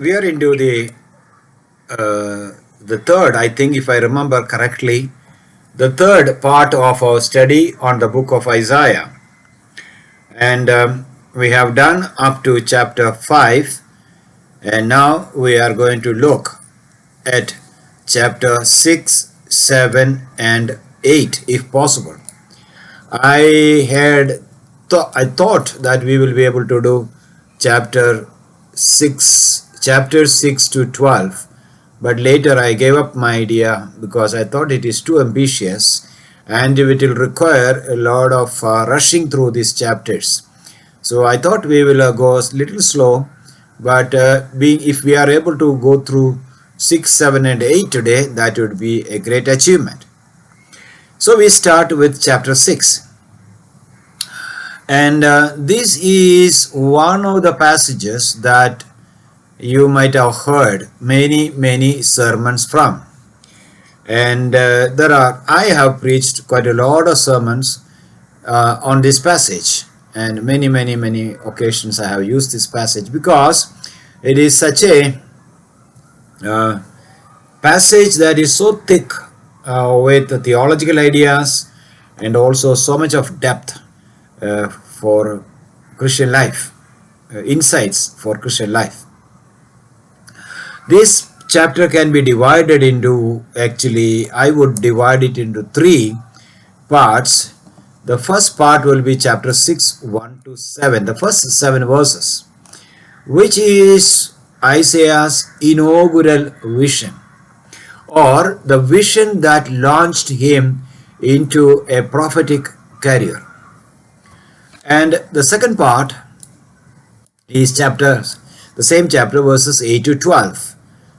We are into the third, I think, if I remember correctly, the third part of our study on the book of Isaiah. And we have done up to chapter 5, and now we are going to look at chapter 6, 7, and 8, if possible. I thought that we will be able to do chapter 6 to 12, but later I gave up my idea because I thought it is too ambitious and it will require a lot of rushing through these chapters. So I thought we will go a little slow, but if we are able to go through 6, 7, and 8 today, that would be a great achievement. So we start with chapter 6. And this is one of the passages that you might have heard many sermons from. And I have preached quite a lot of sermons on this passage. And many occasions I have used this passage because it is such a passage that is so thick with the theological ideas and also so much of depth for Christian life, insights for Christian life. This chapter can be divided into, actually I would divide it into 3 parts. The first part will be chapter 6, 1 to 7, the first 7 verses, which is Isaiah's inaugural vision, or the vision that launched him into a prophetic career. And the second part is the same chapter, verses 8 to 12,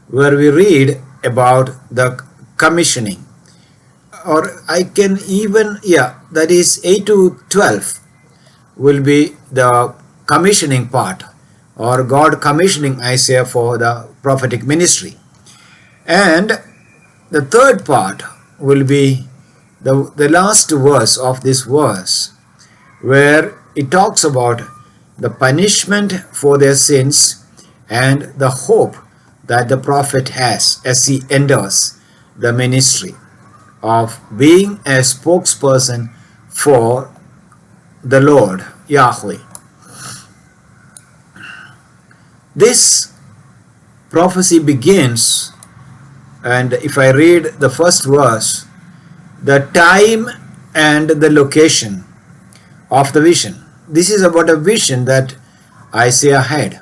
where we read about the commissioning. Or I can even, that is 8 to 12 will be the commissioning part, or God commissioning Isaiah for the prophetic ministry. And the third part will be the last verse of this verse, where it talks about the punishment for their sins and the hope that the prophet has as he enters the ministry of being a spokesperson for the Lord Yahweh. This prophecy begins, and if I read the first verse, the time and the location of the vision. This is about a vision that Isaiah had.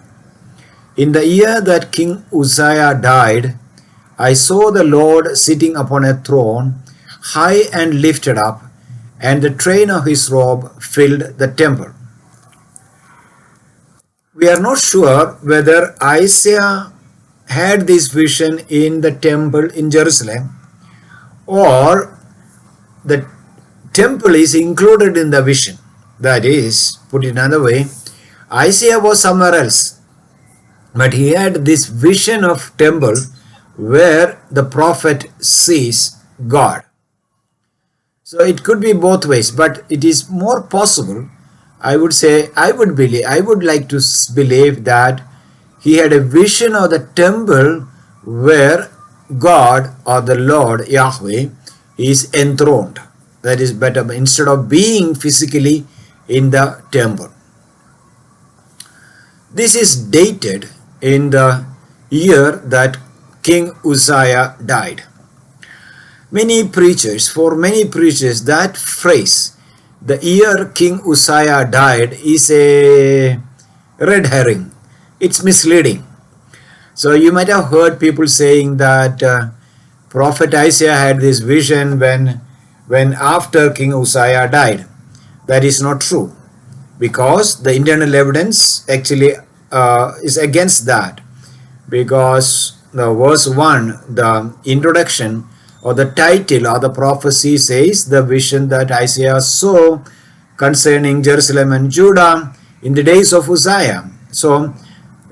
In the year that King Uzziah died, I saw the Lord sitting upon a throne, high and lifted up, and the train of his robe filled the temple. We are not sure whether Isaiah had this vision in the temple in Jerusalem, or the temple is included in the vision. That is, put it another way, Isaiah was somewhere else, but he had this vision of temple where the prophet sees God. So it could be both ways, but it is more possible, I would like to believe that he had a vision of the temple where God, or the Lord Yahweh, is enthroned. That is better, instead of being physically in the temple. This is dated in the year that King Uzziah died. For many preachers, that phrase, the year King Uzziah died, is a red herring. It's misleading. So you might have heard people saying that Prophet Isaiah had this vision when after King Uzziah died. That is not true, because the internal evidence actually is against that, because the verse 1, the introduction or the title or the prophecy says the vision that Isaiah saw concerning Jerusalem and Judah in the days of Uzziah. So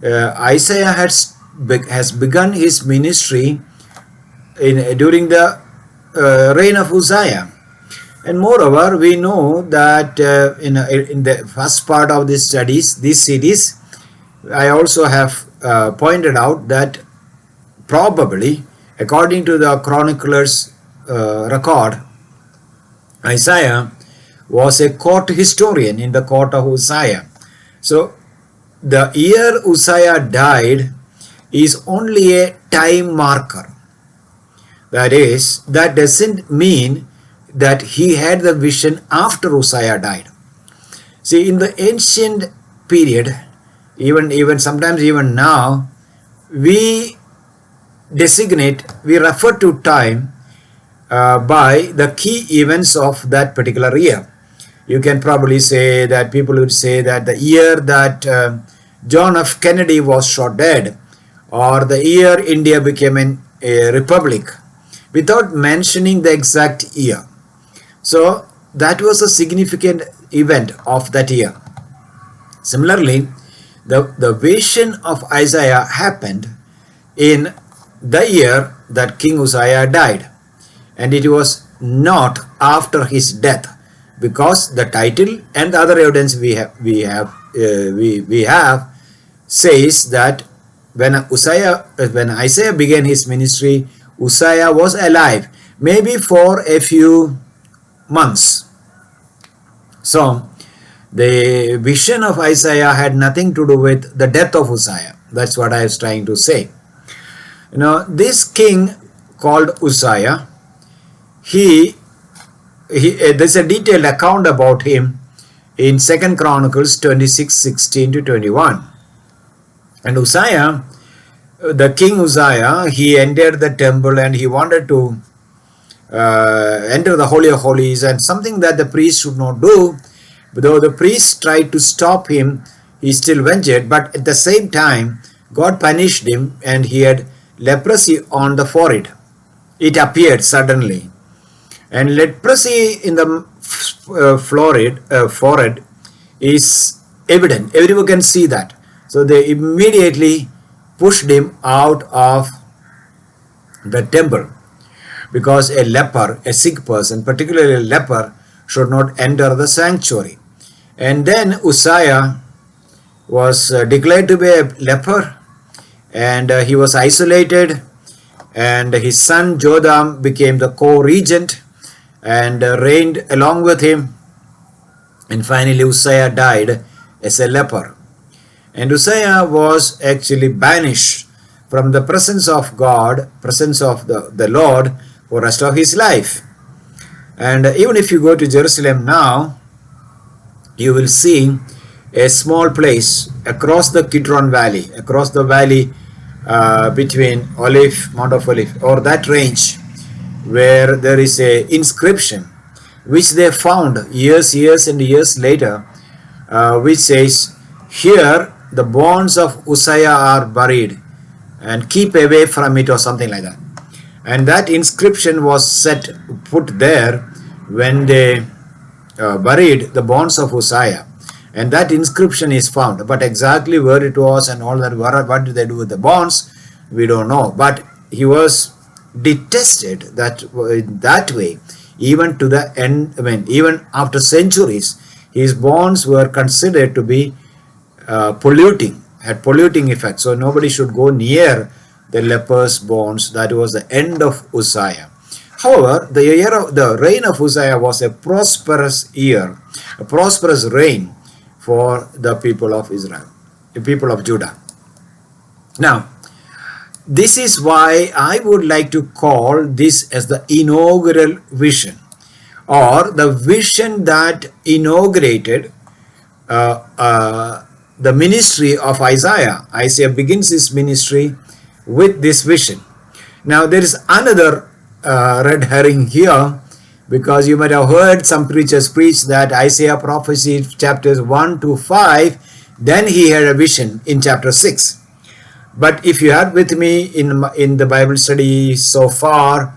Isaiah has begun his ministry during the reign of Uzziah. And moreover, we know that in the first part of this series, I also have pointed out that probably, according to the chronicler's record, Isiah was a court historian in the court of Uzziah. So the year Uzziah died is only a time marker. That is, that doesn't mean that he had the vision after Uzziah died. See, in the ancient period, even sometimes even now, we refer to time by the key events of that particular year. You can probably say that people would say that the year that John F. Kennedy was shot dead, or the year India became a republic, without mentioning the exact year. So that was a significant event of that year. Similarly, the vision of Isaiah happened in the year that King Uzziah died, and it was not after his death, because the title and the other evidence we have says that when Isaiah began his ministry, Uzziah was alive, maybe for a few months. So the vision of Isaiah had nothing to do with the death of Uzziah. That's what I was trying to say. This king called Uzziah, there's a detailed account about him in 2 Chronicles 26:16-21. And Uzziah, the king Uzziah, he entered the temple and he wanted to enter the Holy of Holies, and something that the priest should not do. Though the priest tried to stop him, he still ventured, but at the same time, God punished him and he had leprosy on the forehead. It appeared suddenly. And leprosy in the forehead is evident. Everyone can see that. So they immediately pushed him out of the temple, because a leper, a sick person, particularly a leper, should not enter the sanctuary. And then Uzziah was declared to be a leper, and he was isolated, and his son Jotham became the co-regent and reigned along with him. And finally Uzziah died as a leper. And Uzziah was actually banished from the presence of God, presence of the Lord, for the rest of his life. And even if you go to Jerusalem now, you will see a small place across the Kidron Valley, across the valley between Mount of Olive, or that range, where there is a inscription which they found years and years later, which says, "Here the bones of Uzziah are buried, and keep away from it," or something like that. And that inscription was put there when they buried the bones of Uzziah. And that inscription is found, but exactly where it was and all that, what did they do with the bones, we don't know. But he was detested that way, even to the end. Even after centuries, his bones were considered to be had polluting effect. So nobody should go near the leper's bones. That was the end of Uzziah. However, the reign of Uzziah was a prosperous year, a prosperous reign for the people of Israel, the people of Judah. Now, this is why I would like to call this as the inaugural vision, or the vision that inaugurated the ministry of Isaiah. Isaiah begins his ministry with this vision. Now, there is another red herring here, because you might have heard some preachers preach that Isaiah prophesied chapters 1 to 5, then he had a vision in chapter 6. But if you are with me in the Bible study so far,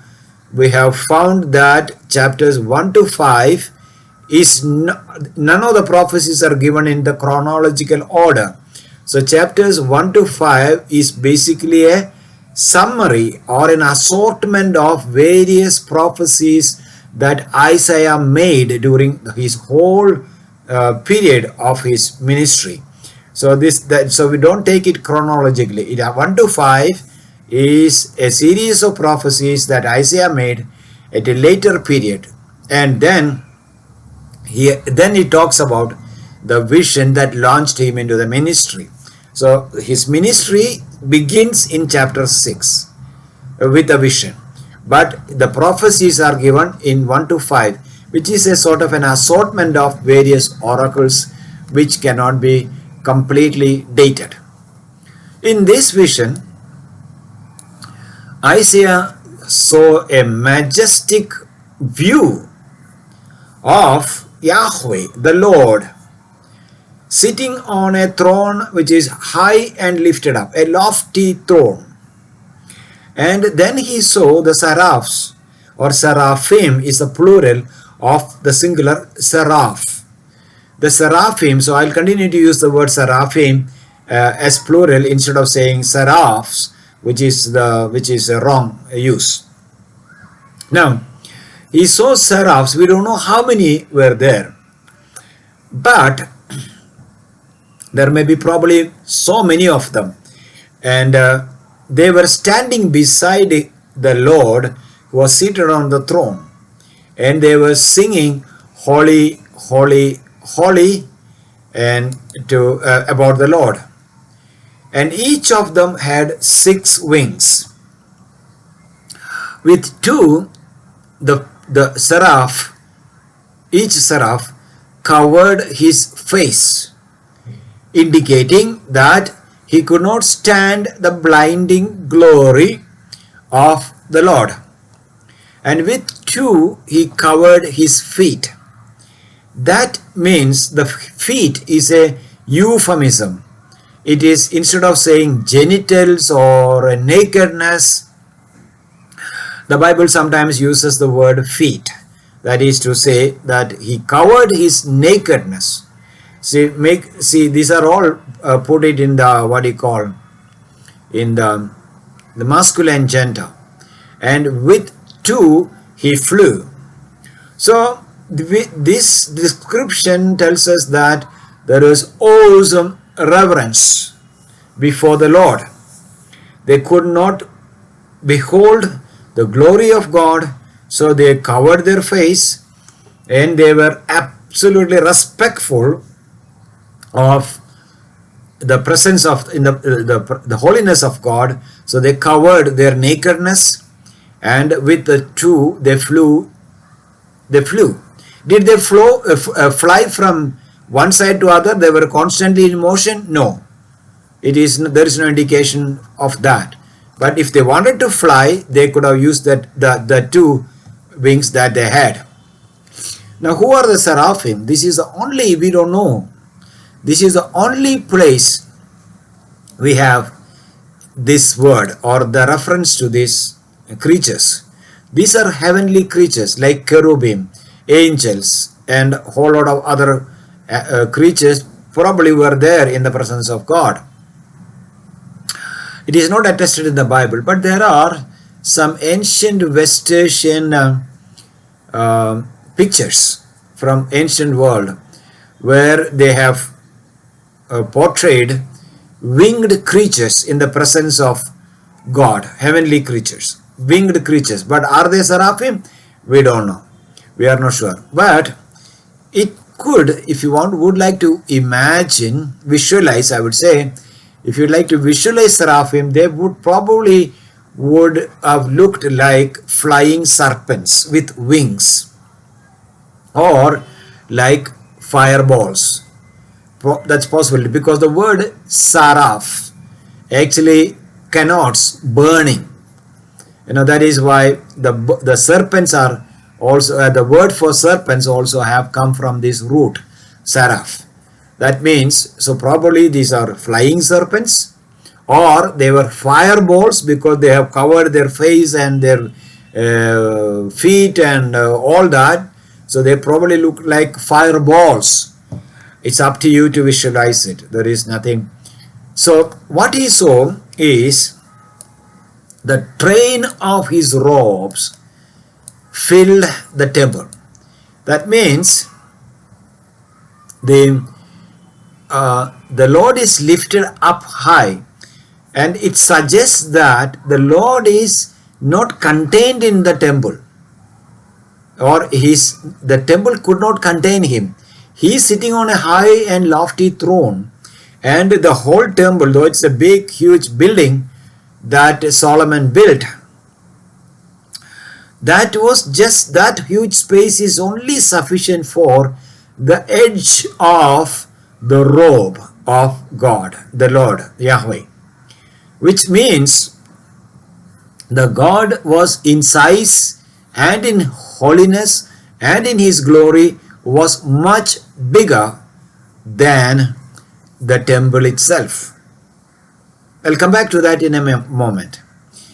we have found that chapters 1 to 5 is none of the prophecies are given in the chronological order. So chapters 1 to 5 is basically a summary or an assortment of various prophecies that Isaiah made during his whole period of his ministry. So we don't take it chronologically. 1 to 5 is a series of prophecies that Isaiah made at a later period, and then he talks about the vision that launched him into the ministry. So his ministry begins in chapter 6 with a vision, but the prophecies are given in 1 to 5, which is a sort of an assortment of various oracles which cannot be completely dated. In this vision, Isaiah saw a majestic view of Yahweh, the Lord, sitting on a throne which is high and lifted up, a lofty throne. And then he saw the seraphs, or seraphim is the plural of the singular seraph. The seraphim, so I'll continue to use the word seraphim as plural instead of saying seraphs, which is a wrong use. Now, he saw seraphs. We don't know how many were there, but there may be probably so many of them, and they were standing beside the Lord who was seated on the throne, and they were singing holy, holy, holy, and about the Lord. And each of them had 6 wings. With 2, the seraph, each seraph covered his face, indicating that he could not stand the blinding glory of the Lord. And with 2, he covered his feet. That means the feet is a euphemism. It is, instead of saying genitals or a nakedness, the Bible sometimes uses the word feet. That is to say that he covered his nakedness. See, these are all put it in the in the masculine gender. And with 2 he flew. So this description tells us that there is awesome reverence before the Lord. They could not behold the glory of God, so they covered their face, and they were absolutely respectful of the presence of the holiness of God. So they covered their nakedness, and with the 2 they flew. Did they fly from one side to other? They were constantly in motion? No. There is no indication of that. But if they wanted to fly, they could have used the 2 wings that they had. Now, who are the seraphim? This is the only, we don't know. This is the only place we have this word or the reference to these creatures. These are heavenly creatures like cherubim, angels, and a whole lot of other creatures probably were there in the presence of God. It is not attested in the Bible, but there are some ancient West Asian pictures from ancient world where they have portrayed winged creatures in the presence of God, heavenly creatures, winged creatures. But are they seraphim? We don't know. We are not sure. But it could, if you would like to imagine, visualize, I would say, if you'd like to visualize seraphim, they would have looked like flying serpents with wings, or like fireballs. That's possible because the word saraph actually connotes burning. That is why the serpents are also, the word for serpents also have come from this root, seraph. That means, so probably these are flying serpents, or they were fireballs because they have covered their face and their feet and all that. So they probably look like fireballs. It's up to you to visualize it. There is nothing. So what he saw is the train of his robes filled the temple. That means the the Lord is lifted up high, and it suggests that the Lord is not contained in the temple, or the temple could not contain him. He is sitting on a high and lofty throne, and the whole temple, though it's a big huge building that Solomon built, that huge space is only sufficient for the edge of the robe of God, the Lord Yahweh, which means the God was in size and in holiness and in his glory was much bigger than the temple itself. I'll come back to that in a moment.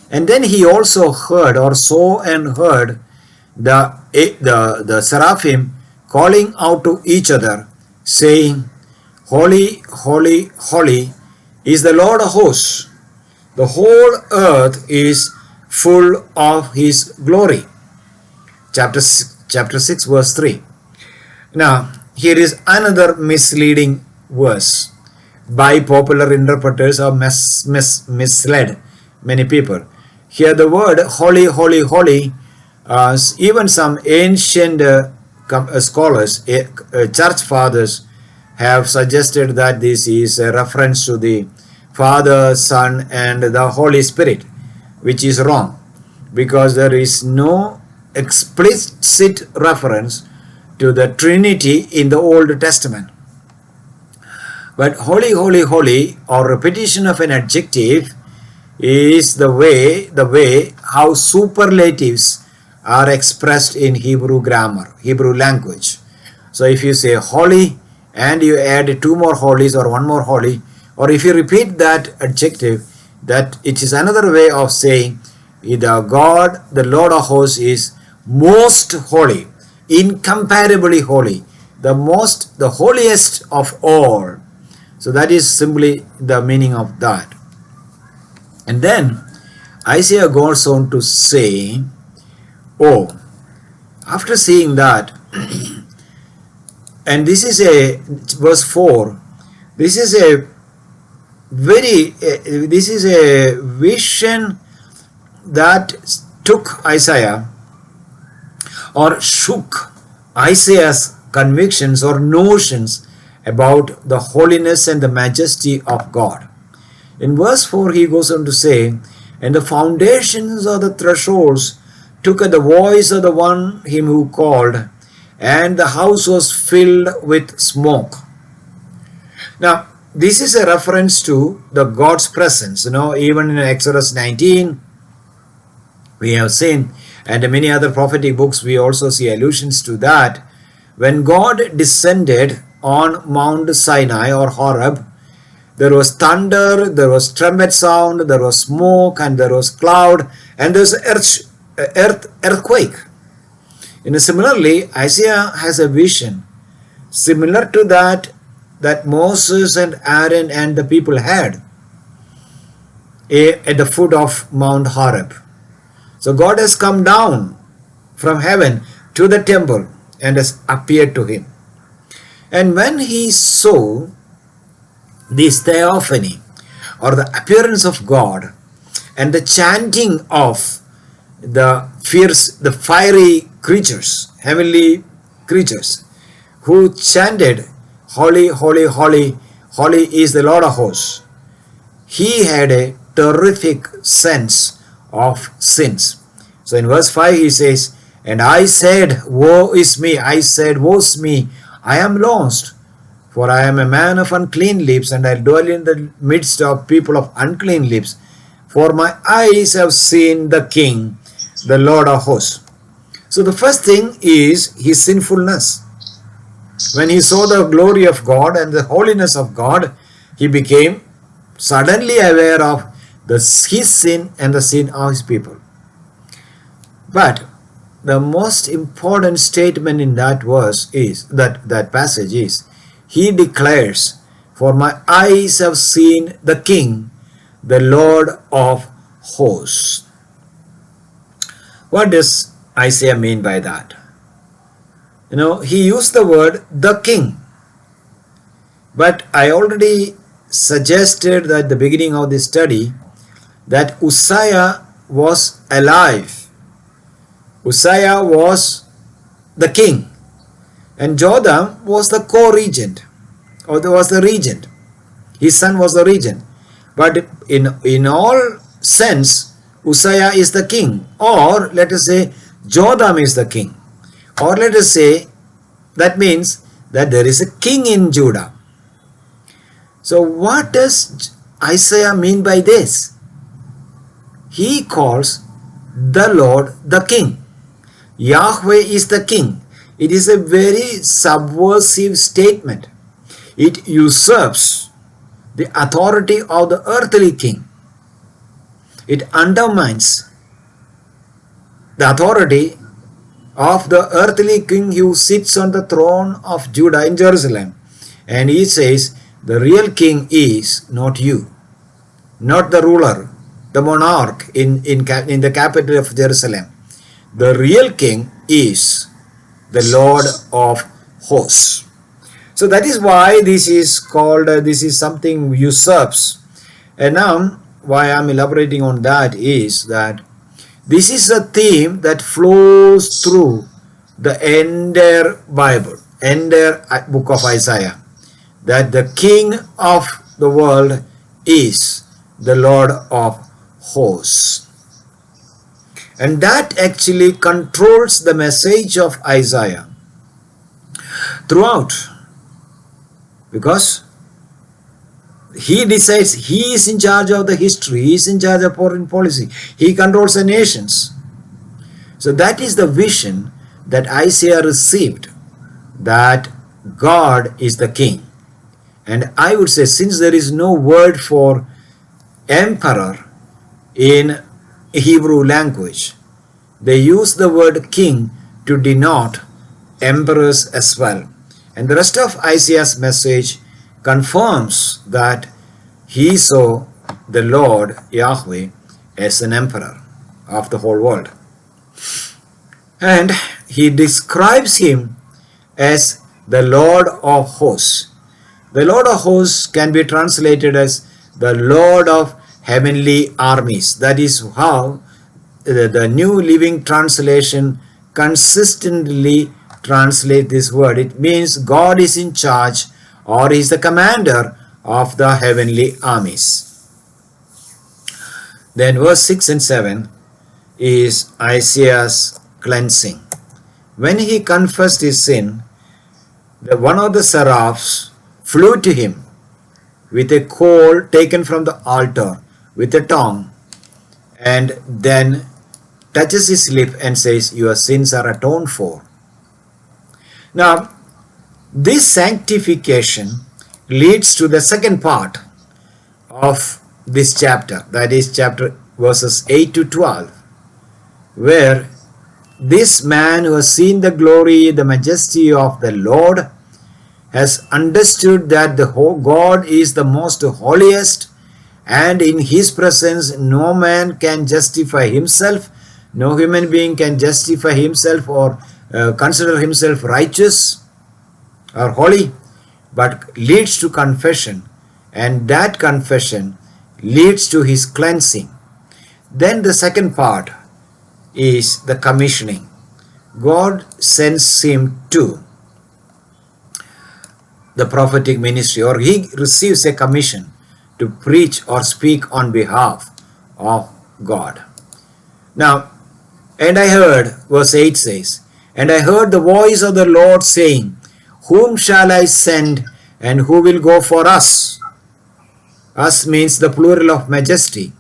And then he also heard, or saw and heard, the Seraphim calling out to each other, saying, Holy, holy, holy is the Lord of hosts. The whole earth is full of his glory. Chapter 6 verse 3. Now, here is another misleading verse by popular interpreters, or misled many people. Here the word holy, holy, holy, even some ancient scholars, church fathers, have suggested that this is a reference to the Father, Son, and the Holy Spirit, which is wrong, because there is no explicit reference to the Trinity in the Old Testament. But holy, holy, holy, or repetition of an adjective, is the way how superlatives are expressed in Hebrew grammar, Hebrew language. So if you say holy and you add two more holies or one more holy, or if you repeat that adjective, that it is another way of saying the God, the Lord of hosts, is most holy, incomparably holy, the holiest of all. So that is simply the meaning of that. And then Isiah goes on to say, after seeing that, and this is verse 4, this is a vision that took Isaiah, or shook Isaiah's convictions or notions about the holiness and the majesty of God. In verse 4 he goes on to say, and the foundations of the thresholds took at the voice of the one him who called, and the house was filled with smoke. Now this is a reference to the God's presence. Even in Exodus 19 we have seen, and in many other prophetic books we also see allusions to that. When God descended on Mount Sinai or Horeb, there was thunder, there was trumpet sound, there was smoke, and there was cloud, and there was earthquake. Similarly, Isaiah has a vision similar to that Moses and Aaron and the people had at the foot of Mount Horeb. So God has come down from heaven to the temple and has appeared to him. And when he saw this theophany, or the appearance of God, and the chanting of the fiery creatures, heavenly creatures, who chanted, Holy, holy, holy, holy is the Lord of hosts, he had a terrific sense of sins. So in verse 5 he says, and I said, woe is me, woe's me, I am lost, for I am a man of unclean lips, and I dwell in the midst of people of unclean lips, for my eyes have seen the King, the Lord of hosts. So the first thing is his sinfulness. When he saw the glory of God and the holiness of God, he became suddenly aware of his sin and the sin of his people. But the most important statement in that verse is, that passage is, he declares, for my eyes have seen the King, the Lord of hosts. What does Isaiah mean by that? He used the word the King. But I already suggested at the beginning of this study that Uzziah was alive. Uzziah was the king, and Jotham was the co-regent, or was the regent. His son was the regent. But in all sense, Uzziah is the king, or let us say Jotham is the king, or let us say that means that there is a king in Judah. So what does Isaiah mean by this? He calls the Lord the king. Yahweh is the king. It is a very subversive statement. It usurps the authority of the earthly king. It undermines the authority of the earthly king who sits on the throne of Judah in Jerusalem. And he says, the real king is not you, not the ruler, the monarch in the capital of Jerusalem. The real king is the Lord of hosts. So that is why this is called, this is something usurps. And now why I am elaborating on that is that this is a theme that flows through the entire Bible, entire book of Isaiah, that the king of the world is the Lord of hosts. And that actually controls the message of Isaiah throughout, because he decides, he is in charge of the history, he is in charge of foreign policy, he controls the nations. So that is the vision that Isaiah received, that God is the king. And I would say, since there is no word for emperor in Hebrew language, they use the word king to denote emperors as well. And the rest of Isaiah's message confirms that he saw the Lord Yahweh as an emperor of the whole world. And he describes him as the Lord of hosts. The Lord of hosts can be translated as the Lord of heavenly armies. That is how the New Living Translation consistently translates this word. It means God is in charge, or is the commander of the heavenly armies. Then verse 6 and 7 is Isaiah's cleansing. When he confessed his sin, one of the seraphs flew to him with a coal taken from the altar with a tongue, and then touches his lip and says, your sins are atoned for. Now, this sanctification leads to the second part of this chapter, that is chapter verses 8 to 12, where this man who has seen the glory, the majesty of the Lord, has understood that the God is the most holiest, and in his presence no man can justify himself, no human being can justify himself or consider himself righteous or holy, but leads to confession, and that confession leads to his cleansing. Then the second part is the commissioning. God sends him to the prophetic ministry, or he receives a commission to preach or speak on behalf of God. Now, and I heard, verse 8 says, and I heard the voice of the Lord saying, whom shall I send, and who will go for us? Us means the plural of majesty.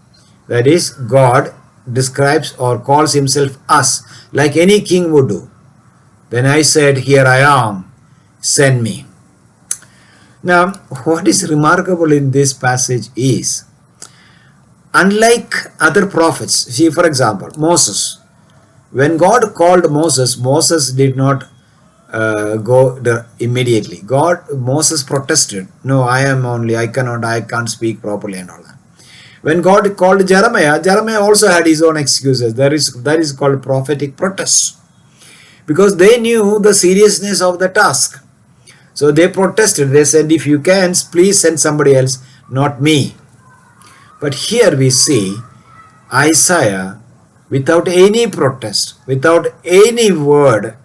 That is, God describes or calls himself us, like any king would do. Then I said, here I am, send me. Now, what is remarkable in this passage is, unlike other prophets, see for example, Moses. When God called Moses, Moses did not go there immediately. Moses protested, no, I can't speak properly and all that. When God called Jeremiah, Jeremiah also had his own excuses. That is called prophetic protest, because they knew the seriousness of the task. So they protested. They said, if you can, please send somebody else, not me. But here we see Isaiah, without any protest, without any word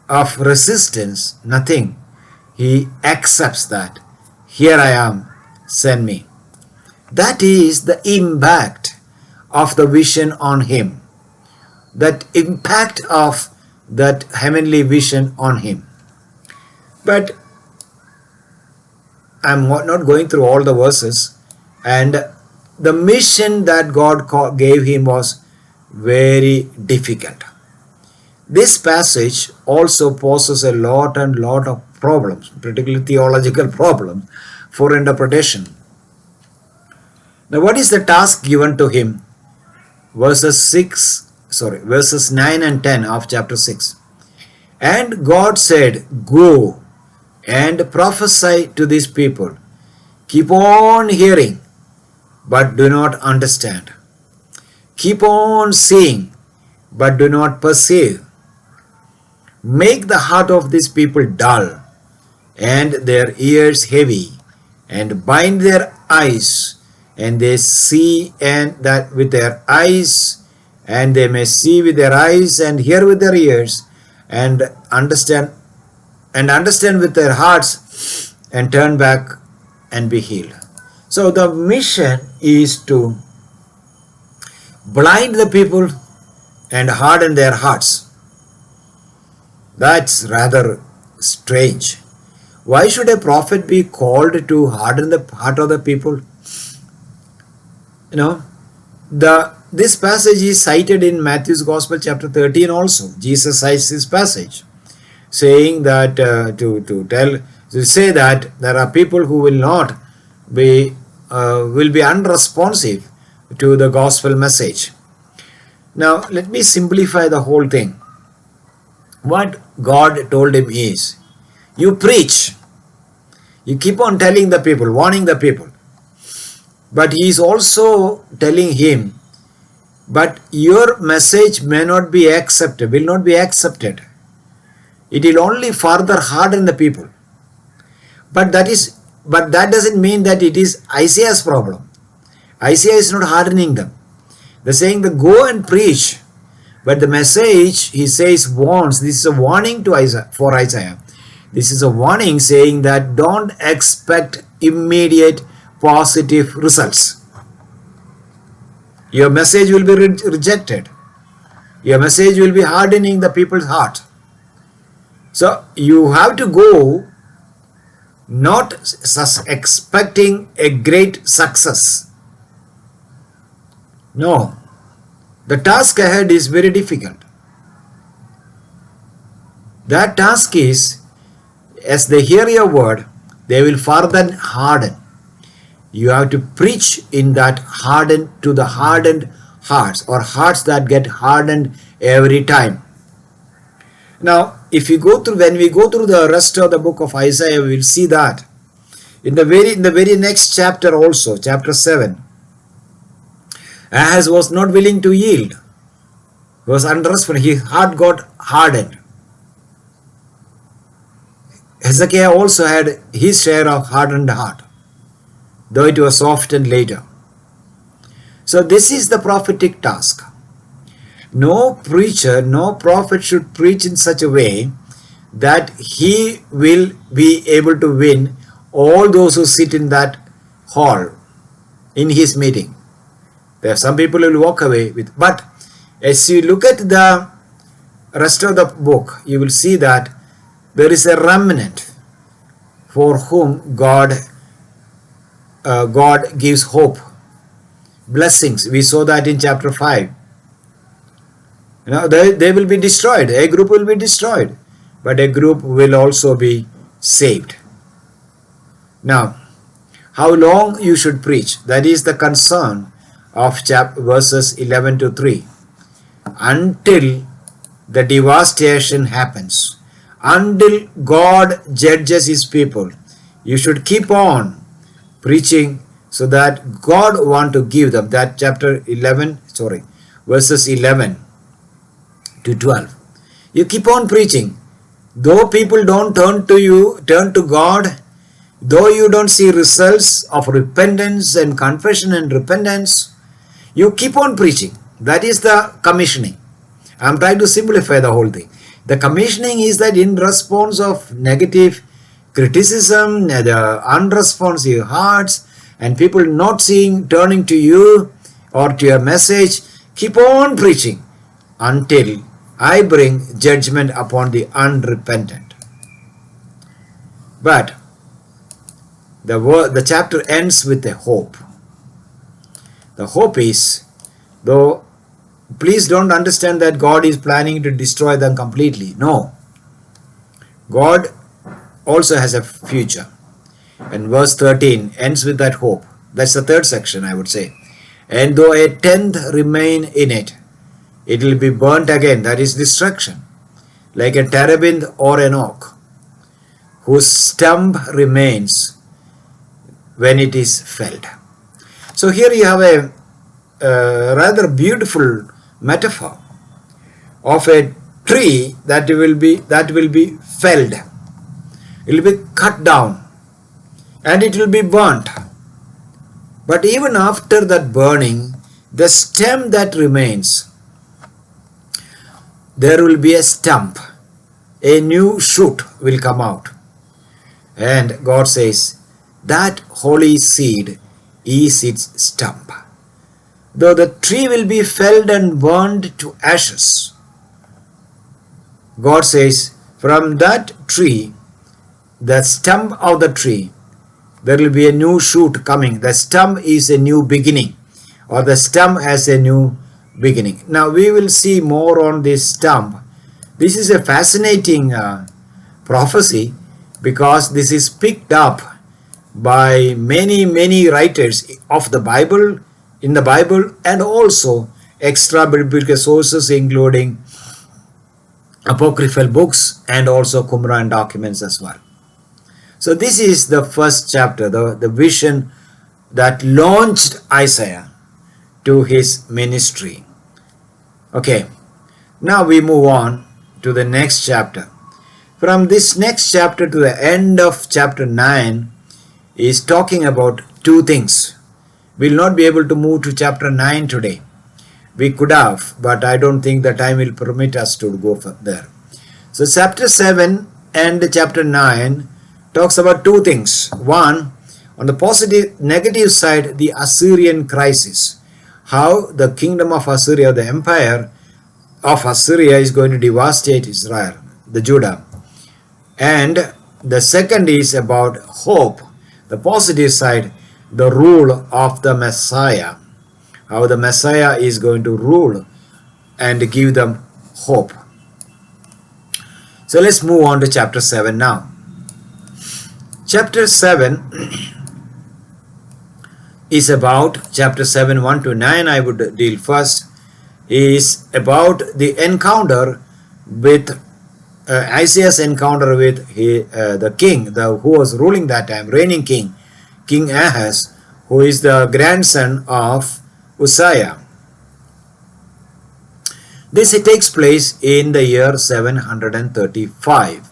of resistance, nothing. He accepts that. Here I am, send me. That is the impact of the vision on him. That impact of that heavenly vision on him. But I'm not going through all the verses. And the mission that God gave him was very difficult. This passage also poses a lot of problems, particularly theological problems, for interpretation. Now, what is the task given to him? Verses 9 and 10 of chapter 6. And God said, go and prophesy to these people. Keep on hearing, but do not understand. Keep on seeing, but do not perceive. Make the heart of these people dull, and their ears heavy, and bind their eyes, and they see and that with their eyes, and they may see with their eyes, and hear with their ears, and understand with their hearts, and turn back and be healed. So the mission is to blind the people and harden their hearts. That's rather strange. Why should a prophet be called to harden the heart of the people? This passage is cited in Matthew's Gospel chapter 13 also. Jesus cites this passage, saying that to say that there are people who will be unresponsive to the gospel message. Now let me simplify the whole thing. What God told him is, you preach, you keep on telling the people, warning the people, but he is also telling him, but your message may not be accepted, will not be accepted. It will only further harden the people. But that doesn't mean that it is Isaiah's problem. Isaiah is not hardening them. They're saying that go and preach. But the message, he says, warns. This is a warning for Isaiah. This is a warning saying that don't expect immediate positive results. Your message will be rejected. Your message will be hardening the people's heart. So you have to go not expecting a great success. No. The task ahead is very difficult. That task is, as they hear your word, they will further harden. You have to preach in that to the hardened hearts, or hearts that get hardened every time. Now, when we go through the rest of the book of Isaiah, we will see that in the very next chapter also, chapter 7. Ahaz was not willing to yield. He was unresponsive. His heart got hardened. Hezekiah also had his share of hardened heart, though it was softened later. So this is the prophetic task. No preacher, no prophet should preach in such a way that he will be able to win all those who sit in that hall in his meeting. There are some people who will walk away with, but as you look at the rest of the book, you will see that there is a remnant for whom God gives hope, blessings. We saw that in chapter 5. They will be destroyed. A group will be destroyed, but a group will also be saved. Now, how long you should preach? That is the concern of verses 11 to 3. Until the devastation happens, until God judges his people, you should keep on preaching, so that God want to give them. That verses 11 to 12. You keep on preaching. Though people don't turn to God, though you don't see results of repentance and confession and repentance, you keep on preaching. That is the commissioning. I'm trying to simplify the whole thing. The commissioning is that in response of negative criticism, the unresponsive hearts, and people not turning to you or to your message, keep on preaching until I bring judgment upon the unrepentant. But the chapter ends with a hope. The hope is, though, please don't understand that God is planning to destroy them completely. No. God also has a future. And verse 13 ends with that hope. That's the third section, I would say. And though a tenth remain in it, it will be burnt again. That is destruction. Like a terebinth or an oak, whose stump remains when it is felled. So here you have a rather beautiful metaphor of a tree that will be felled. It will be cut down and it will be burnt. But even after that burning, the stem that remains, there will be a stump. A new shoot will come out. And God says, that holy seed is its stump. Though the tree will be felled and burned to ashes, God says, from that tree, the stump of the tree, there will be a new shoot coming. The stump is a new beginning, or the stump has a new beginning. Now we will see more on this stump. This is a fascinating prophecy, because this is picked up by many writers of the Bible, in the Bible, and also extra biblical sources including apocryphal books and also Qumran documents as well. So this is the first chapter, the vision that launched Isiah to his ministry. Okay, now we move on to the next chapter. From this next chapter to the end of chapter 9 is talking about two things. We'll not be able to move to chapter 9 today. We could have, but I don't think the time will permit us to go there. So chapter 7 and chapter 9 talks about two things. One, on the negative side, the Assyrian crisis. How the kingdom of Assyria, the empire of Assyria, is going to devastate Israel, the Judah. And the second is about hope. The positive side, the rule of the Messiah. How the Messiah is going to rule and give them hope. So let's move on to chapter 7 now. Chapter 7 is about, chapter 7, 1 to 9, I would deal first, is about the encounter with Isaiah's encounter with the king, who was ruling that time, reigning king, King Ahaz, who is the grandson of Uzziah. This takes place in the year 735,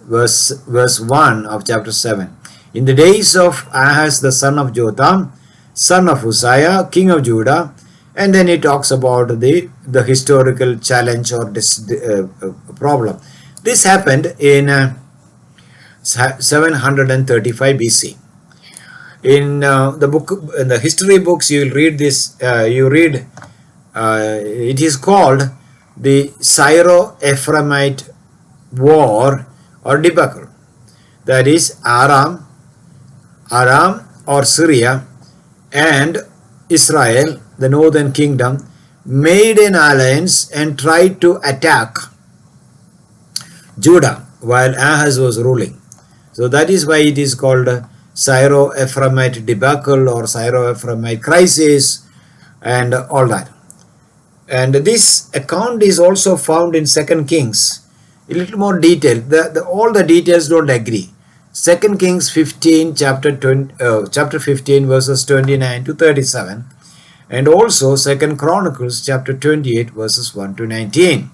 verse 1 of chapter 7. In the days of Ahaz the son of Jotham, son of Uzziah, king of Judah, and then it talks about the historical challenge or problem. This happened in 735 BC. In the history books, you will read this. It is called the Syro-Ephraimite War or debacle. That is, Aram or Syria and Israel, the northern kingdom, made an alliance and tried to attack Judah while Ahaz was ruling. So that is why it is called Syro-Ephraimite debacle or Syro-Ephraimite crisis and all that. And this account is also found in 2 Kings, a little more detailed. All the details don't agree. 2 Kings 15, chapter 15, verses 29 to 37, and also 2 Chronicles, chapter 28, verses 1 to 19.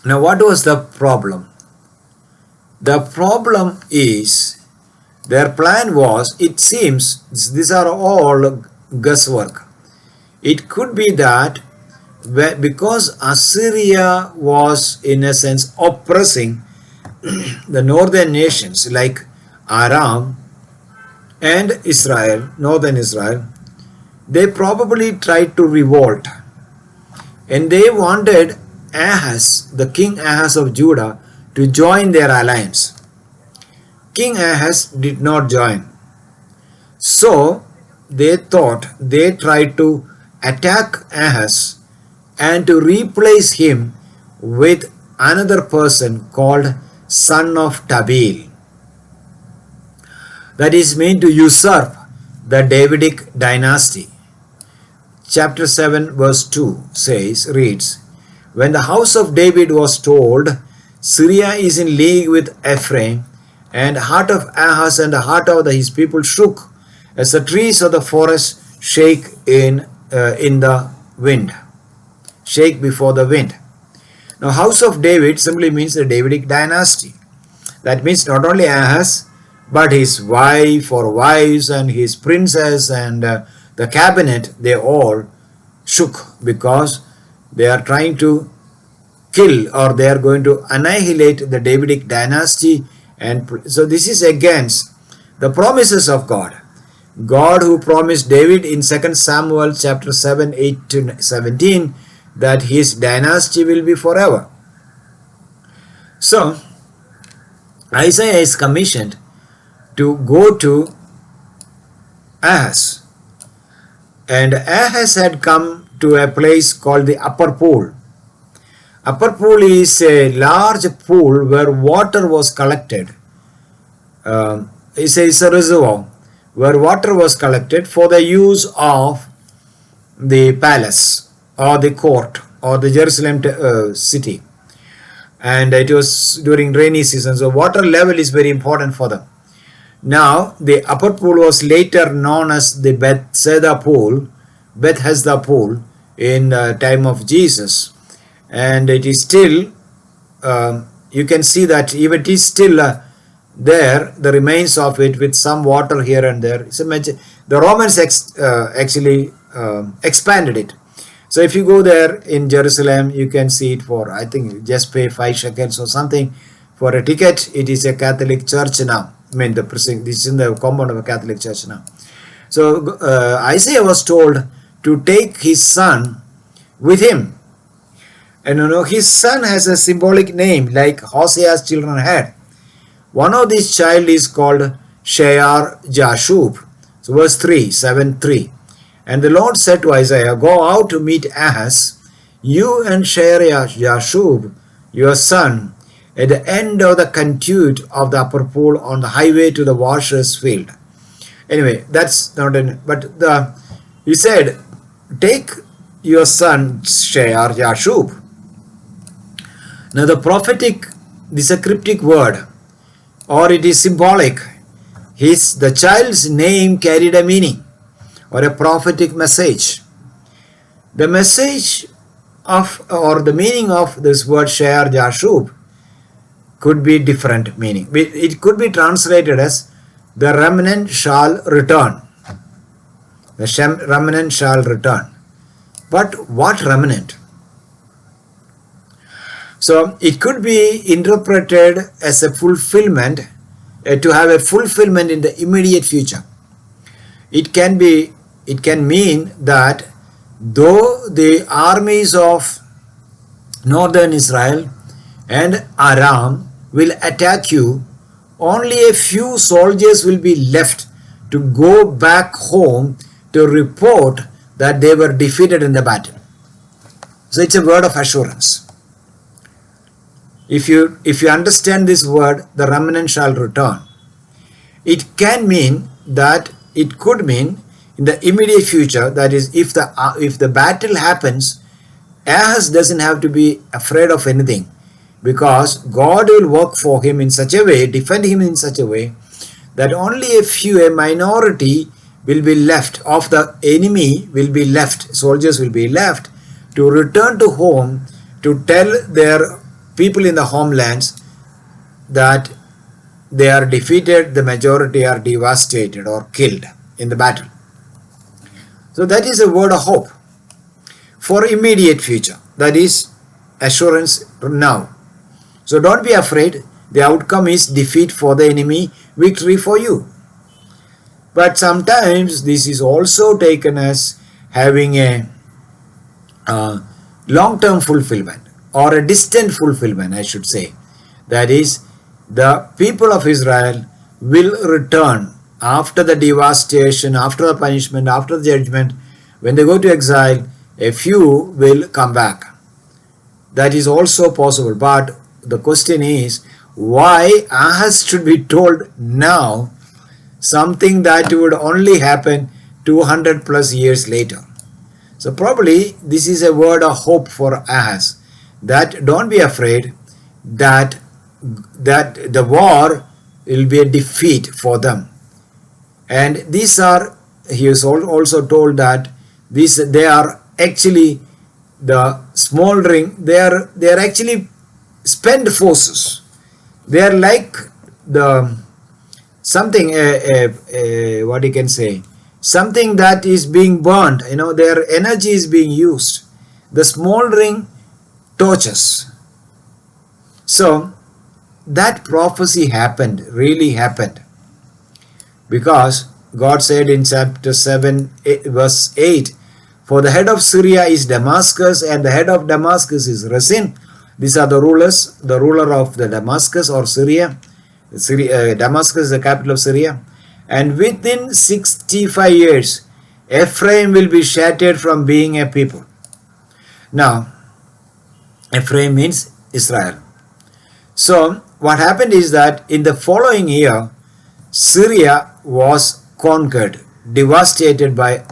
Now, what was the problem? The problem is their plan was, it seems, these are all guesswork. It could be that because Assyria was in a sense oppressing the northern nations like Aram and Israel, northern Israel, they probably tried to revolt, and they wanted Ahaz, the king Ahaz of Judah, to join their alliance. King Ahaz did not join. So they tried to attack Ahaz and to replace him with another person called son of Tabil. That is meant to usurp the Davidic dynasty. Chapter 7 verse 2 reads, when the house of David was told, Syria is in league with Ephraim, and the heart of Ahaz and the heart of his people shook, as the trees of the forest shake in the wind, shake before the wind. Now, house of David simply means the Davidic dynasty. That means not only Ahaz, but his wife or wives and his princess and the cabinet, they all shook because they are trying to kill, or they are going to annihilate the Davidic dynasty. And so this is against the promises of God. God who promised David in 2 Samuel chapter 7, 8 to 17 that his dynasty will be forever. So Isaiah is commissioned to go to Ahaz, and Ahaz had come to a place called the Upper Pool. Upper Pool is a large pool where water was collected. It's a reservoir where water was collected for the use of the palace or the court or the Jerusalem city. And it was during rainy season, so water level is very important for them. Now, the upper pool was later known as the Bethesda pool, Pool, in the time of Jesus. And it is still, you can see that even it is still there, the remains of it with some water here and there. The Romans actually expanded it. So if you go there in Jerusalem, you can see it for, I think you just pay 5 shekels or something for a ticket. It is a Catholic church now. I mean, this is in the compound of a Catholic church now. So Isaiah was told to take his son with him. And his son has a symbolic name like Hosea's children had. One of these child is called Shear-Jashub. So verse 7:3. And the Lord said to Isaiah, go out to meet Ahaz, you and Shear-Jashub, your son, at the end of the conduit of the upper pool on the highway to the washer's field. Anyway, that's not but he said, take your son Shear-Jashub. Now the prophetic, this is a cryptic word, or it is symbolic. The child's name carried a meaning or a prophetic message. The message of, or the meaning of this word Shear-Jashub could be different meaning. It could be translated as the remnant shall return. The remnant shall return. But what remnant? So it could be interpreted as a fulfillment, to have a fulfillment in the immediate future. It can mean that though the armies of northern Israel and Aram will attack you, only a few soldiers will be left to go back home to report that they were defeated in the battle. So it's a word of assurance. If you understand this word, the remnant shall return, it can mean that, it could mean in the immediate future, that is, if the battle happens, Ahaz doesn't have to be afraid of anything, because God will work for him in such a way, defend him in such a way, that only a minority will be left of the enemy will be left, soldiers will be left to return to home to tell their people in the homelands, that they are defeated, the majority are devastated or killed in the battle. So that is a word of hope for immediate future. That is assurance now. So don't be afraid. The outcome is defeat for the enemy, victory for you. But sometimes this is also taken as having a long-term fulfillment, or a distant fulfillment, I should say. That is, the people of Israel will return after the devastation, after the punishment, after the judgment. When they go to exile, a few will come back. That is also possible. But the question is, why Ahaz should be told now something that would only happen 200 plus years later? So probably this is a word of hope for Ahaz, that don't be afraid, that the war will be a defeat for them. And these are, he is also told that they are actually the smoldering, they are actually spent forces. They are like the something, what you can say, something that is being burned, their energy is being used, the smoldering torches. So that prophecy really happened, because God said in chapter 7 verse 8, for the head of Syria is Damascus, and the head of Damascus is Rezin. These are the rulers, the ruler of the Damascus or Syria. Damascus is the capital of Syria. And within 65 years, Ephraim will be shattered from being a people. Now, Ephraim means Israel. So, what happened is that in the following year, Syria was conquered, devastated by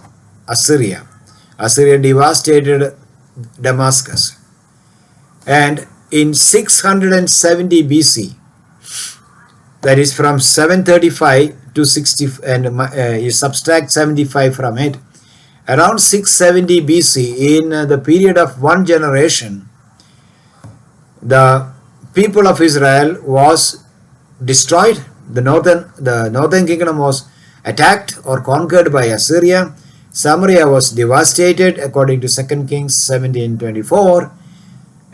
Assyria. Assyria devastated Damascus. And in 670 BC, that is from 735 to 60, and you subtract 75 from it, around 670 BC, in the period of one generation, the people of Israel was destroyed. The northern kingdom was attacked or conquered by Assyria. Samaria was devastated according to 2 Kings 17:24,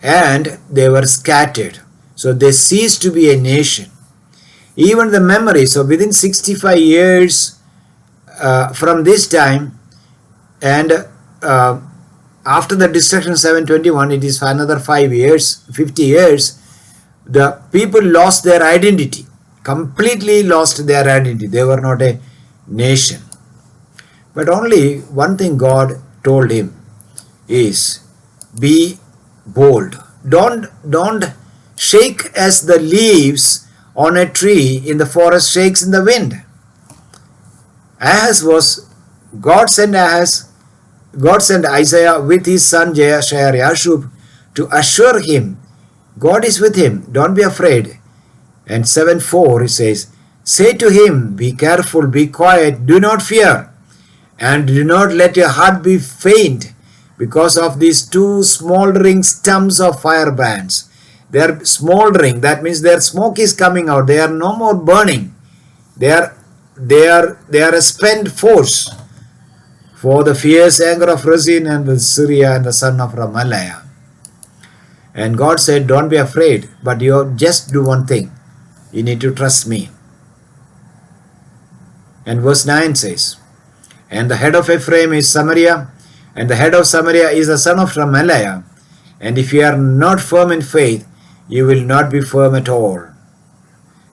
and they were scattered. So they ceased to be a nation. Even the memory, so within 65 years from this time, and after the destruction 721, it is for another 5 years, 50 years, the people lost their identity, completely lost their identity. They were not a nation. But only one thing God told him is, be bold. Don't shake as the leaves on a tree in the forest shakes in the wind. God sent Isiah with his son Yashub to assure him, God is with him, don't be afraid. And 7:4 he says, say to him, be careful, be quiet, do not fear, and do not let your heart be faint because of these two smoldering stumps of firebrands. They are smoldering, that means their smoke is coming out, they are no more burning. They are a spent force for the fierce anger of Rezin and the Syria and the son of Remaliah. And God said, don't be afraid, but you just do one thing. You need to trust me. And verse 9 says, and the head of Ephraim is Samaria, and the head of Samaria is the son of Remaliah. And if you are not firm in faith, you will not be firm at all.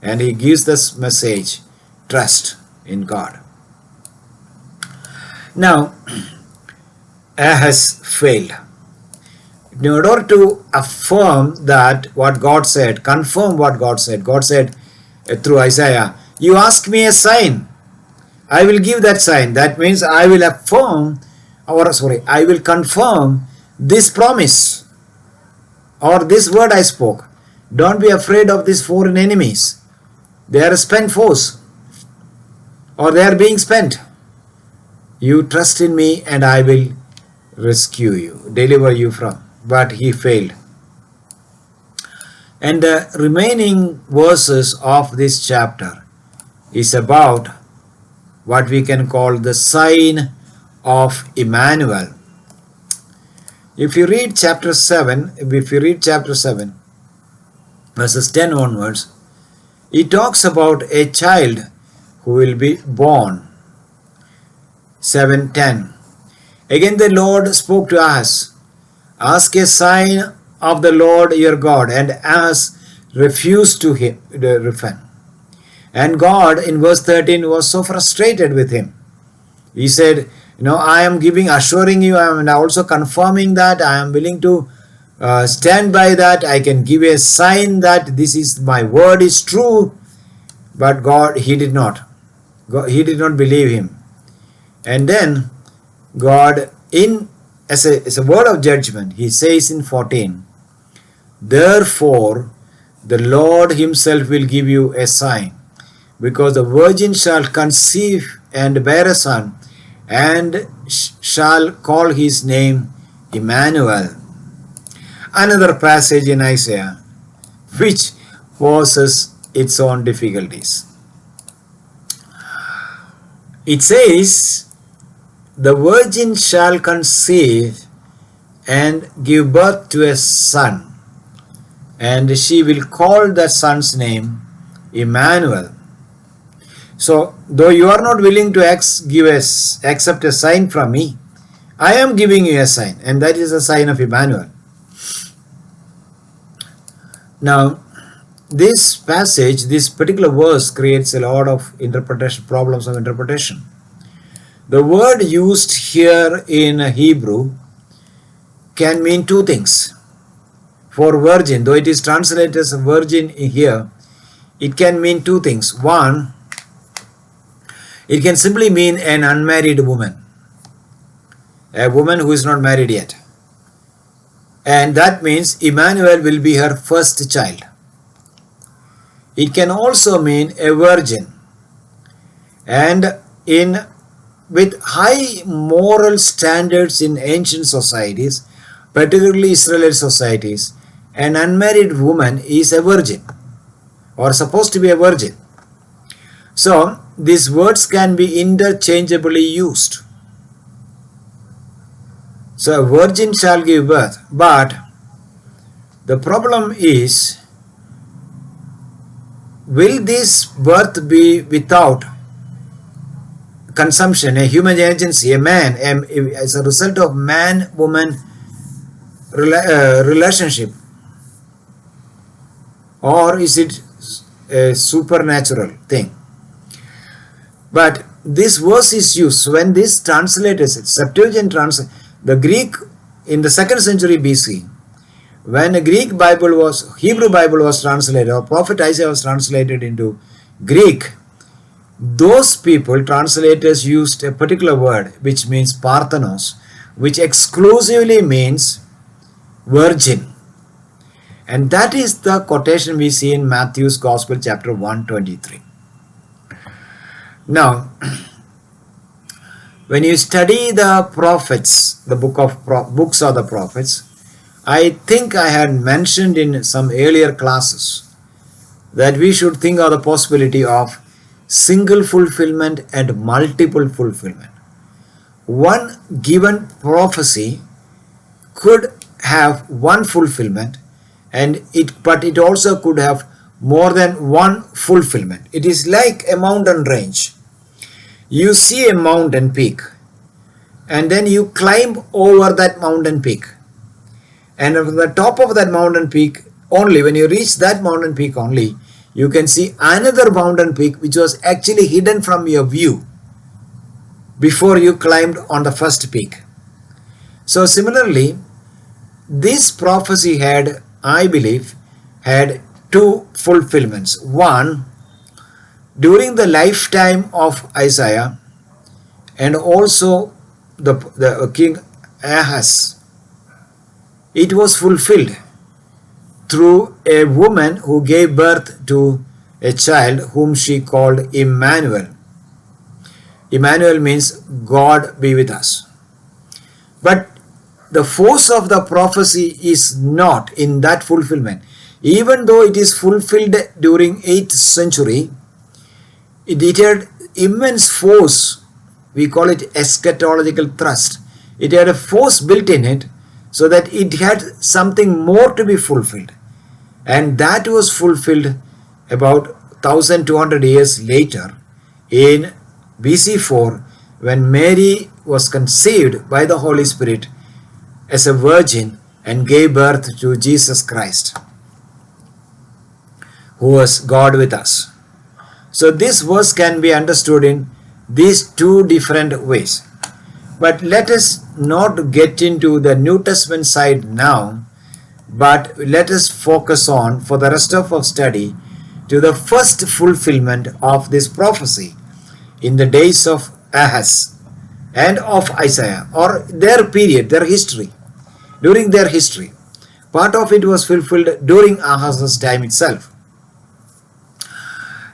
And he gives this message, trust in God. Now, Ahaz failed. In order to affirm that what God said, confirm what God said through Isaiah, you ask me a sign, I will give that sign. That means I will I will confirm this promise or this word I spoke. Don't be afraid of these foreign enemies. They are a spent force, or they are being spent. You trust in me and I will rescue you, deliver you from. But he failed. And the remaining verses of this chapter is about what we can call the sign of Emmanuel. If you read chapter 7, verses 10 onwards, it talks about a child who will be born. 7:10. Again the Lord spoke to Ahaz, ask a sign of the Lord your God, and Ahaz refused to refrain. And God, in verse 13, was so frustrated with him. He said, I am assuring you, and also confirming that I am willing to stand by that. I can give a sign that this is my word is true. But God, he did not believe him. And then God, as a word of judgment, he says in 14, therefore the Lord himself will give you a sign, because the virgin shall conceive and bear a son, and shall call his name Emmanuel. Another passage in Isiah which poses its own difficulties. It says, the virgin shall conceive and give birth to a son, and she will call the son's name Emmanuel. So, though you are not willing to accept a sign from me, I am giving you a sign, and that is a sign of Emmanuel. Now, this passage, this particular verse creates a lot of problems of interpretation. The word used here in Hebrew can mean two things. For virgin, though it is translated as virgin here, it can mean two things. One, it can simply mean an unmarried woman, a woman who is not married yet. And that means Emmanuel will be her first child. It can also mean a virgin. And with high moral standards in ancient societies, particularly Israelite societies, an unmarried woman is a virgin, or supposed to be a virgin. So, these words can be interchangeably used. So, a virgin shall give birth, but the problem is, will this birth be without consumption, a human agency, a man, as a result of man-woman relationship? Or is it a supernatural thing? But this verse is used when this translators, Septuagint the Greek in the 2nd century BC, when a Hebrew Bible was translated, or Prophet Isaiah was translated into Greek, those people, translators, used a particular word which means Parthenos, which exclusively means virgin. And that is the quotation we see in Matthew's Gospel, chapter 123. Now, when you study the prophets, the books of the prophets, I think I had mentioned in some earlier classes that we should think of the possibility of single fulfillment and multiple fulfillment. One given prophecy could have one fulfillment, but it also could have more than one fulfillment. It is like a mountain range. You see a mountain peak, and then you climb over that mountain peak. And from the top of that mountain peak only, when you reach that mountain peak only, you can see another mountain peak which was actually hidden from your view before you climbed on the first peak. So similarly, this prophecy had, I believe, had two fulfillments. One, during the lifetime of Isiah, and also the king Ahaz, it was fulfilled through a woman who gave birth to a child whom she called Emmanuel. Emmanuel means God be with us. But the force of the prophecy is not in that fulfillment. Even though it is fulfilled during 8th century, it had immense force. We call it eschatological thrust. It had a force built in it so that it had something more to be fulfilled. And that was fulfilled about 1200 years later in BC 4, when Mary was conceived by the Holy Spirit as a virgin and gave birth to Jesus Christ, who was God with us. So this verse can be understood in these two different ways. But let us not get into the New Testament side now, but let us focus on, for the rest of our study, to the first fulfillment of this prophecy in the days of Ahaz and of Isiah, or their period, their history, during their history. Part of it was fulfilled during Ahaz's time itself.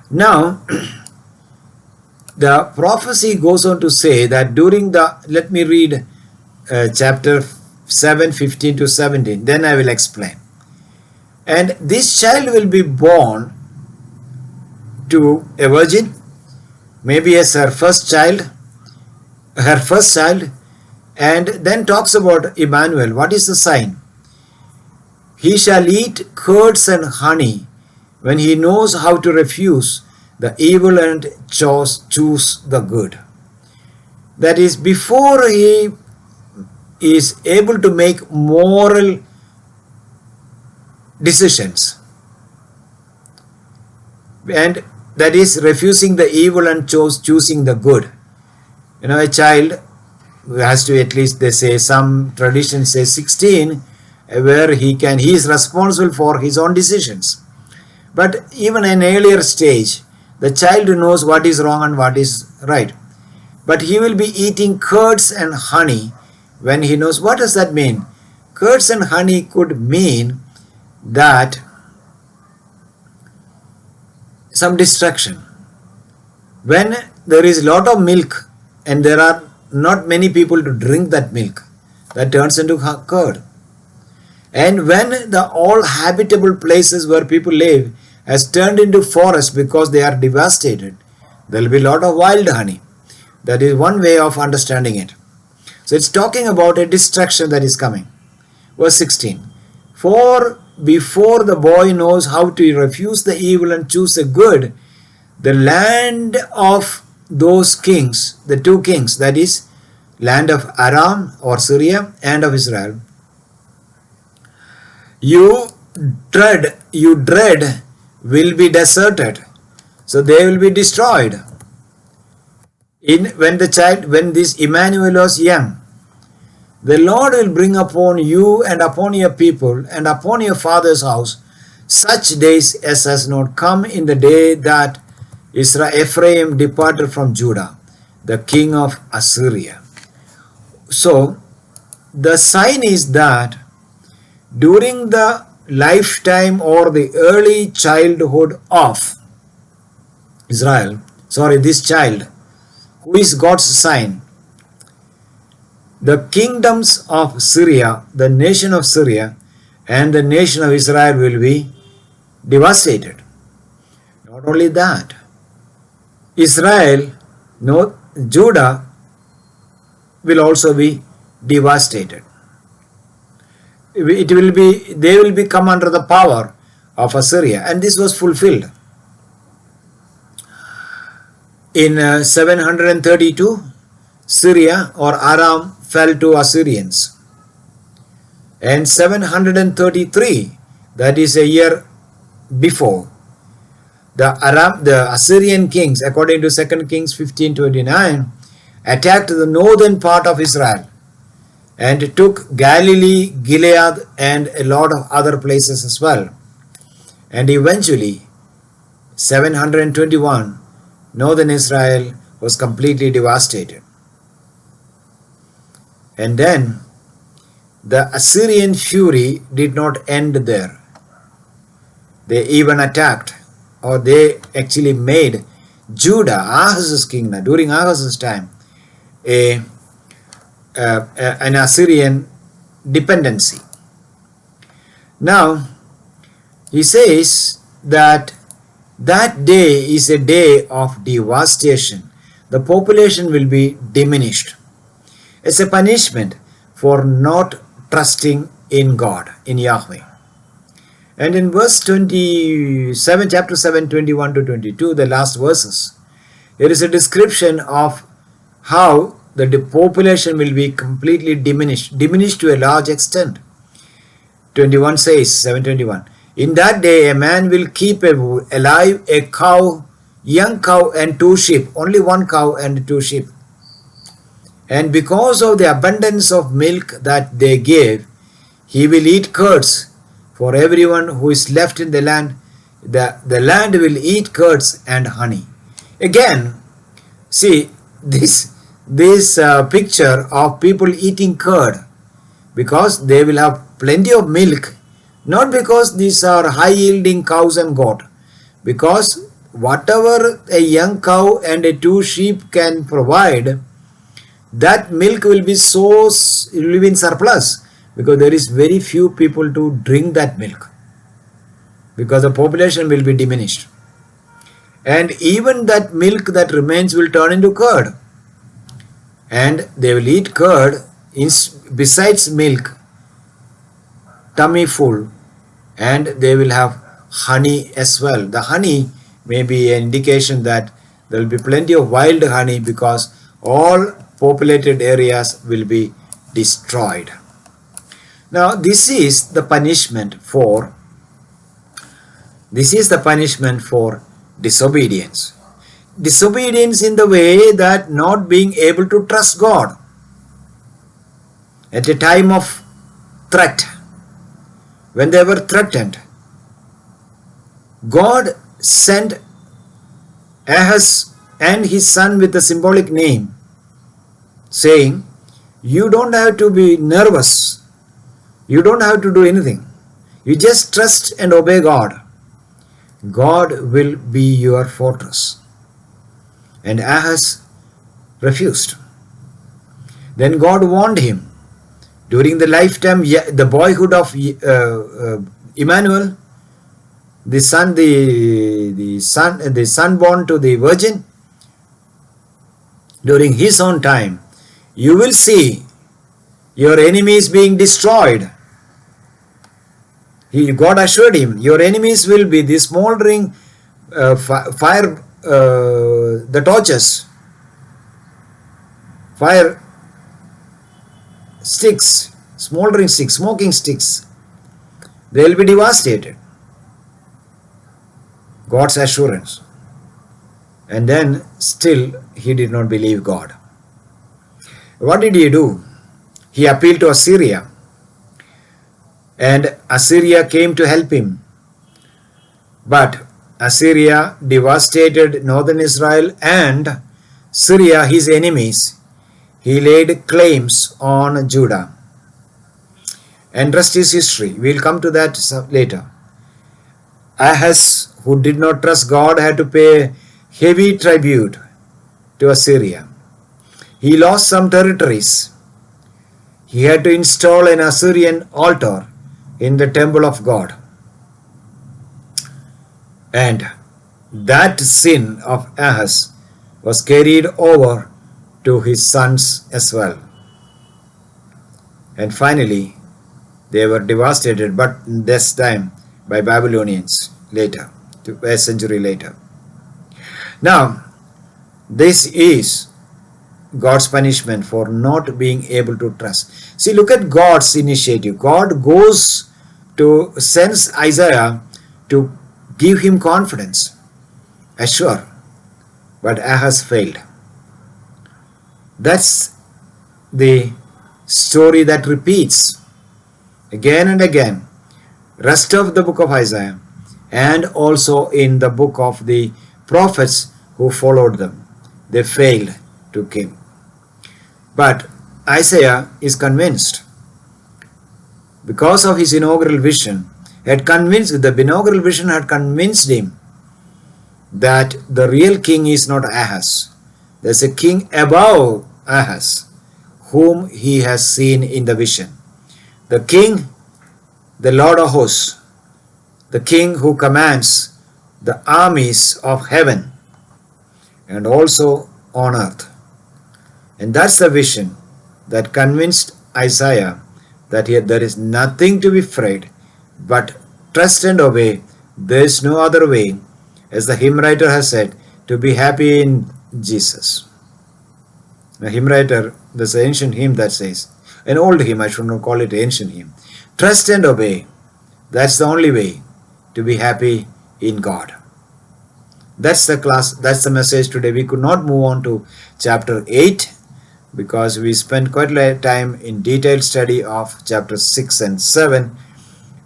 Now, the prophecy goes on to say that during the, let me read chapter 7, 15 to 17, then I will explain. And this child will be born to a virgin, maybe as her first child, and then talks about Emmanuel. What is the sign? He shall eat curds and honey when he knows how to refuse the evil and choose the good. That is, before he is able to make moral decisions, and that is refusing the evil and choosing the good. You know, a child has to, at least they say, some traditions say 16, where he is responsible for his own decisions. But even in an earlier stage, the child knows what is wrong and what is right. But he will be eating curds and honey when he knows. What does that mean? Curds and honey could mean that some distraction. When there is a lot of milk and there are not many people to drink that milk, that turns into curd. And when the all habitable places where people live has turned into forest because they are devastated, there will be a lot of wild honey. That is one way of understanding it. So it's talking about a distraction that is coming. Verse 16. For before the boy knows how to refuse the evil and choose the good, the land of those kings, the two kings, that is, land of Aram or Syria and of Israel, you dread will be deserted. So they will be destroyed. When this Emmanuel was young, the Lord will bring upon you and upon your people and upon your father's house such days as has not come in the day that Ephraim departed from Judah, the king of Assyria. So the sign is that during the lifetime or the early childhood of Israel, this child, who is God's sign, the kingdoms of Syria, the nation of Syria and the nation of Israel will be devastated. Not only that, Judah will also be devastated. They will become under the power of Assyria, and this was fulfilled. In 732, Syria or Aram fell to Assyrians. And 733, that is a year before, the Assyrian kings, according to 2 Kings 15:29, attacked the northern part of Israel and took Galilee, Gilead, and a lot of other places as well. And eventually, 721, northern Israel was completely devastated. And then the Assyrian fury did not end there. They even attacked, or they actually made Judah, Ahaz's kingdom, during Ahaz's time, an Assyrian dependency. Now, He says that that day is a day of devastation. The population will be diminished. It's a punishment for not trusting in God, in Yahweh. And in verse 27, chapter 7, 21 to 22, the last verses, there is a description of how the population will be completely diminished to a large extent. 21 says, 7:21, in that day a man will keep alive a cow, young cow and two sheep, only one cow and two sheep. And because of the abundance of milk that they gave, he will eat curds for everyone who is left in the land. The land will eat curds and honey. Again, see this picture of people eating curd, because they will have plenty of milk, not because these are high yielding cows and goat, because whatever a young cow and a two sheep can provide, that milk will be in surplus, because there is very few people to drink that milk, because the population will be diminished. And even that milk that remains will turn into curd, and they will eat curd besides milk, tummy full, and they will have honey as well. The honey may be an indication that there will be plenty of wild honey, because all populated areas will be destroyed. Now this is the punishment for disobedience. Disobedience in the way that not being able to trust God. At a time of threat, when they were threatened, God sent Ahaz and his son with a symbolic name, saying, you don't have to be nervous, you don't have to do anything, you just trust and obey God. God will be your fortress. And Ahaz refused. Then God warned him during the lifetime, the boyhood of Emmanuel, the son born to the virgin. During his own time, you will see your enemies being destroyed. God assured him, your enemies will be the smoldering fire, the torches, fire sticks, smoldering sticks, smoking sticks. They will be devastated. God's assurance. And then still he did not believe God. What did he do? He appealed to Assyria, and Assyria came to help him. But Assyria devastated northern Israel, and Syria, his enemies, he laid claims on Judah. And rest is history. We will come to that later. Ahaz, who did not trust God, had to pay heavy tribute to Assyria. He lost some territories. He had to install an Assyrian altar in the temple of God. And that sin of Ahaz was carried over to his sons as well. And finally, they were devastated, but this time by Babylonians later, a century later. Now, this is God's punishment for not being able to trust. See, look at God's initiative. God goes to sends Isiah to give him confidence, assure, but Ahaz failed. That's the story that repeats again and again, rest of the book of Isaiah, and also in the book of the prophets who followed them. They failed to king. But Isaiah is convinced, because of his inaugural vision, the inaugural vision had convinced him that the real king is not Ahaz. There's a king above Ahaz, whom he has seen in the vision. The king, the Lord of hosts, the King who commands the armies of heaven and also on earth. And that's the vision that convinced Isaiah that here there is nothing to be afraid but trust and obey. There is no other way, as the hymn writer has said, to be happy in Jesus. The hymn writer, there's an ancient hymn that says, an old hymn, I should not call it ancient hymn, trust and obey. That's the only way to be happy in God. That's the message today. We could not move on to chapter 8 because we spent quite a lot of time in detailed study of chapter 6 and 7.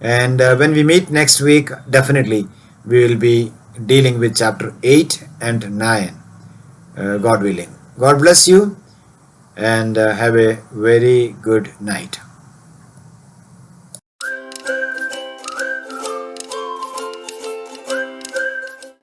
And when we meet next week, definitely we will be dealing with chapter 8 and 9, God willing. God bless you and have a very good night.